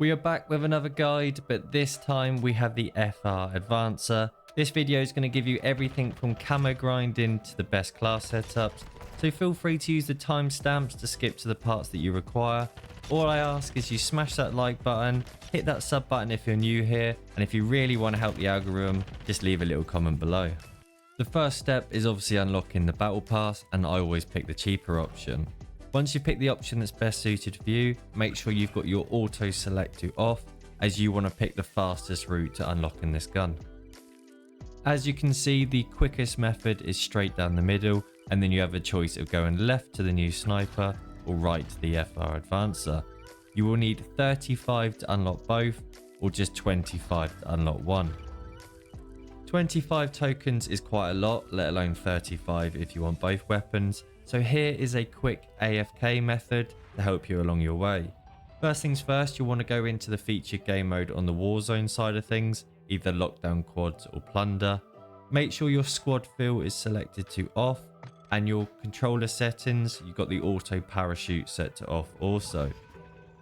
We are back with another guide, but this time we have the FR Avanacer. This video is going to give you everything from camo grinding to the best class setups, so feel free to use the timestamps to skip to the parts that you require. All I ask is you smash that like button, hit that sub button if you're new here, and if you really want to help the algorithm, just leave a little comment below. The first step is obviously unlocking the battle pass, and I always pick the cheaper option. Once you pick the option that's best suited for you, make sure you've got your auto select to off, as you want to pick the fastest route to unlocking this gun. As you can see, the quickest method is straight down the middle, and then you have a choice of going left to the new sniper or right to the FR Avanacer. You will need 35 to unlock both, or just 25 to unlock one. 25 tokens is quite a lot, let alone 35 if you want both weapons. So here is a quick AFK method to help you along your way. First things first, you'll want to go into the featured game mode on the Warzone side of things, either lockdown quads or plunder. Make sure your squad feel is selected to off, and your controller settings, you've got the auto parachute set to off also.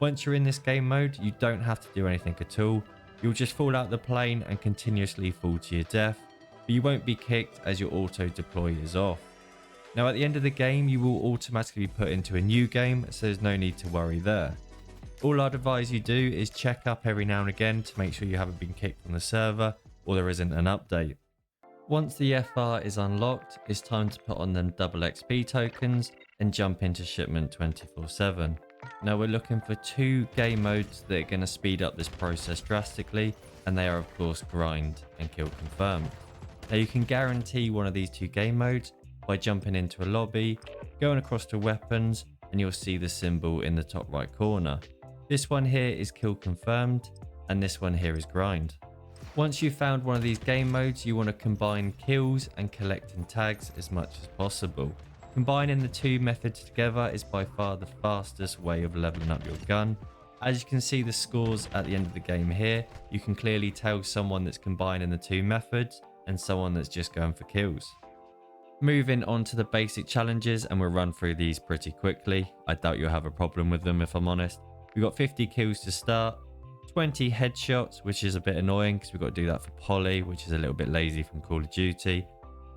Once you're in this game mode, you don't have to do anything at all. You'll just fall out the plane and continuously fall to your death, but you won't be kicked as your auto deploy is off. Now at the end of the game, you will automatically be put into a new game, so there's no need to worry there. All I'd advise you do is check up every now and again to make sure you haven't been kicked from the server or there isn't an update. Once the FR is unlocked, it's time to put on them double XP tokens and jump into shipment 24/7. Now we're looking for two game modes that are going to speed up this process drastically, and they are of course grind and kill confirmed. Now you can guarantee one of these two game modes by jumping into a lobby, going across to weapons, and you'll see the symbol in the top right corner. This one here is kill confirmed, and this one here is grind. Once you've found one of these game modes, you want to combine kills and collecting tags as much as possible. Combining the two methods together is by far the fastest way of leveling up your gun. As you can see the scores at the end of the game here, you can clearly tell someone that's combining the two methods and someone that's just going for kills. Moving on to the basic challenges, and we'll run through these pretty quickly. I doubt you'll have a problem with them if I'm honest. We've got 50 kills to start, 20 headshots, which is a bit annoying because we've got to do that for Poly, which is a little bit lazy from Call of Duty,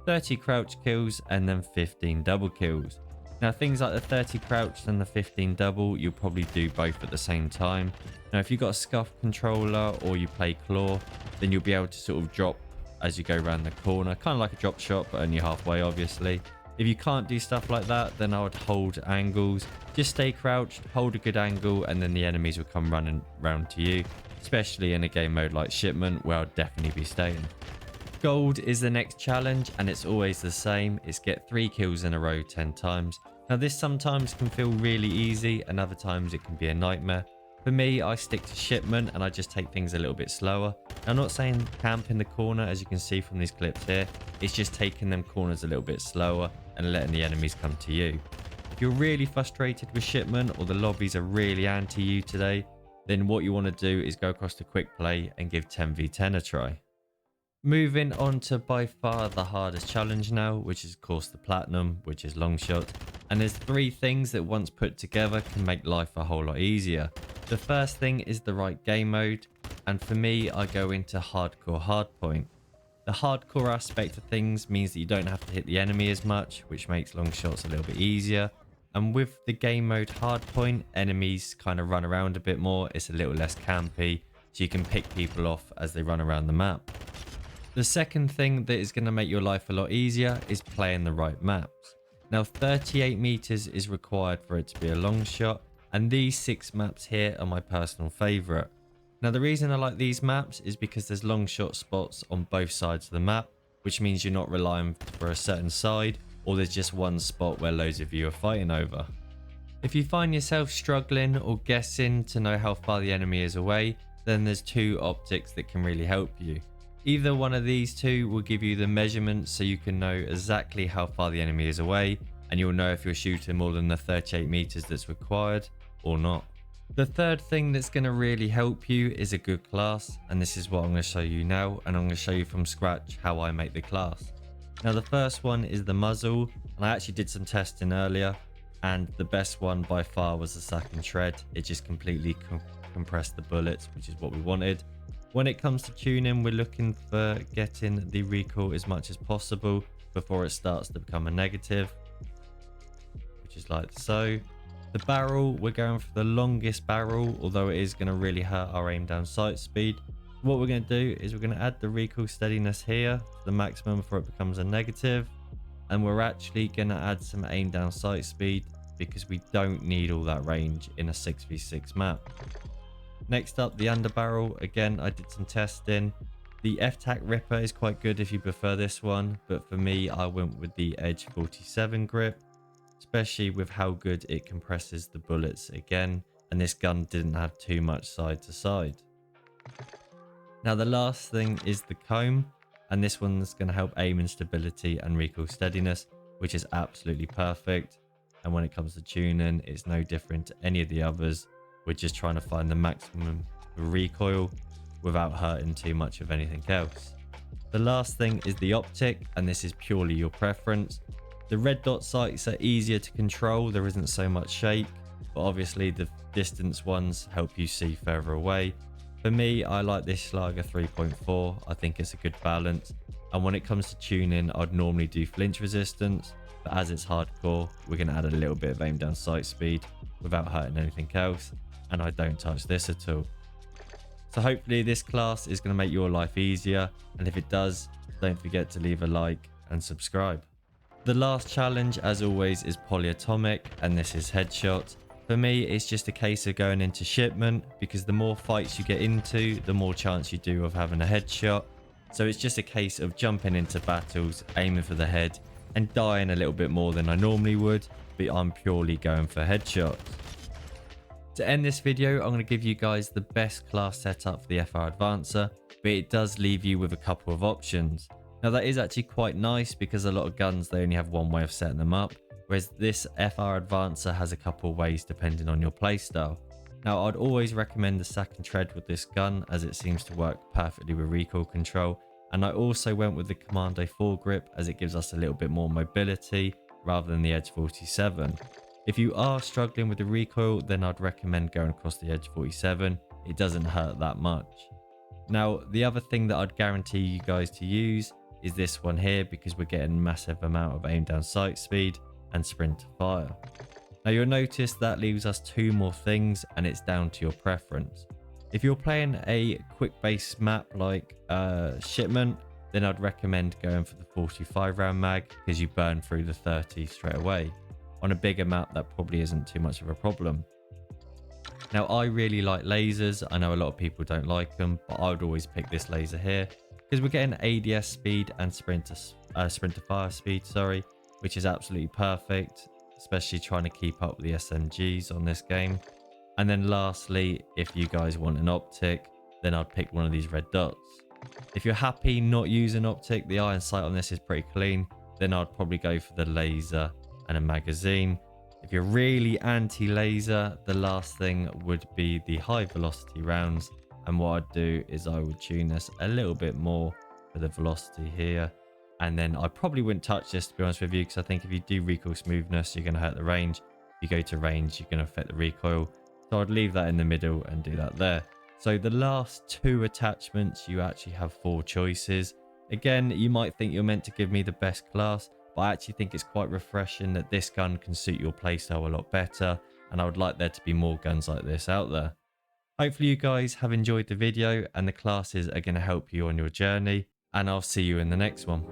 30 crouch kills, and then 15 double kills. Now things like the 30 crouch and the 15 double, you'll probably do both at the same time. Now if you've got a scuff controller or you play claw, then you'll be able to sort of drop as you go around the corner, kind of like a drop shot, but only halfway obviously. If you can't do stuff like that, then I would hold angles. Just stay crouched, hold a good angle, and then the enemies will come running round to you, especially in a game mode like Shipment, where I'll definitely be staying. Gold is the next challenge, and it's always the same. It's get 3 kills in a row 10 times. Now this sometimes can feel really easy, and other times it can be a nightmare. For me, I stick to Shipment and I just take things a little bit slower. I'm not saying camp in the corner, as you can see from these clips here. It's just taking them corners a little bit slower and letting the enemies come to you. If you're really frustrated with Shipment or the lobbies are really anti you today, then what you want to do is go across to quick play and give 10v10 a try. Moving on to by far the hardest challenge now, which is of course the platinum, which is Longshot. And there's 3 things that once put together can make life a whole lot easier. The first thing is the right game mode, and for me I go into hardcore hardpoint. The hardcore aspect of things means that you don't have to hit the enemy as much, which makes long shots a little bit easier. And with the game mode hardpoint, enemies kind of run around a bit more, it's a little less campy, so you can pick people off as they run around the map. The second thing that is going to make your life a lot easier is playing the right maps. Now 38 meters is required for it to be a long shot, and these 6 maps here are my personal favourite. Now the reason I like these maps is because there's long shot spots on both sides of the map, which means you're not relying for a certain side, or there's just one spot where loads of you are fighting over. If you find yourself struggling or guessing to know how far the enemy is away, then there's 2 optics that can really help you. Either one of these 2 will give you the measurements so you can know exactly how far the enemy is away, and you'll know if you're shooting more than the 38 meters that's required or not. The third thing that's going to really help you is a good class, and this is what I'm going to show you now, and I'm going to show you from scratch how I make the class. Now the first one is the muzzle, and I actually did some testing earlier, and the best one by far was the second shred. It just completely compress the bullets, which is what we wanted. When it comes to tuning, we're looking for getting the recoil as much as possible before it starts to become a negative, which is like so. The barrel, we're going for the longest barrel, although it is going to really hurt our aim down sight speed. What we're going to do is we're going to add the recoil steadiness here to the maximum before it becomes a negative, and we're actually going to add some aim down sight speed because we don't need all that range in a 6v6 map. Next up, the underbarrel. Again, I did some testing. The FTAC Ripper is quite good if you prefer this one, but for me, I went with the Edge 47 grip, especially with how good it compresses the bullets again, and this gun didn't have too much side to side. Now the last thing is the comb, and this one's going to help aim and stability and recoil steadiness, which is absolutely perfect. And when it comes to tuning, it's no different to any of the others. We're just trying to find the maximum recoil without hurting too much of anything else. The last thing is the optic, and this is purely your preference. The red dot sights are easier to control, there isn't so much shake, but obviously the distance ones help you see further away. For me, I like this Schlager 3.4, I think it's a good balance. And when it comes to tuning, I'd normally do flinch resistance, but as it's hardcore, we're going to add a little bit of aim down sight speed without hurting anything else, and I don't touch this at all. So hopefully this class is going to make your life easier, and if it does, don't forget to leave a like and subscribe. The last challenge, as always, is Polyatomic, and this is headshot. For me, it's just a case of going into shipment, because the more fights you get into, the more chance you do of having a headshot. So it's just a case of jumping into battles, aiming for the head, and dying a little bit more than I normally would, but I'm purely going for headshots. To end this video, I'm going to give you guys the best class setup for the FR Avanacer, but it does leave you with a couple of options. Now that is actually quite nice because a lot of guns, they only have one way of setting them up, whereas this FR Avanacer has a couple of ways depending on your playstyle. Now I'd always recommend the sack and tread with this gun as it seems to work perfectly with recoil control, and I also went with the Commando 4 grip as it gives us a little bit more mobility rather than the Edge 47. If you are struggling with the recoil, then I'd recommend going across the Edge 47, it doesn't hurt that much. Now the other thing that I'd guarantee you guys to use is this one here, because we're getting a massive amount of aim down sight speed and sprint to fire. Now you'll notice that leaves us two more things, and it's down to your preference. If you're playing a quick base map like Shipment, then I'd recommend going for the 45 round mag because you burn through the 30 straight away. On a bigger map, that probably isn't too much of a problem. Now I really like lasers. I know a lot of people don't like them, but I would always pick this laser here because we're getting ADS speed and sprint to fire speed, which is absolutely perfect, especially trying to keep up with the SMGs on this game. And then lastly, if you guys want an optic, then I'd pick one of these red dots. If you're happy not using optic, the iron sight on this is pretty clean, then I'd probably go for the laser and a magazine. If you're really anti-laser, the last thing would be the high velocity rounds, and what I'd do is I would tune this a little bit more for the velocity here, and then I probably wouldn't touch this, to be honest with you, because I think if you do recoil smoothness, you're going to hurt the range. If you go to range, you're going to affect the recoil, so I'd leave that in the middle and do that there. So the last two attachments, you actually have 4 choices. Again, you might think you're meant to give me the best class, but I actually think it's quite refreshing that this gun can suit your playstyle a lot better, and I would like there to be more guns like this out there. Hopefully you guys have enjoyed the video and the classes are going to help you on your journey, and I'll see you in the next one.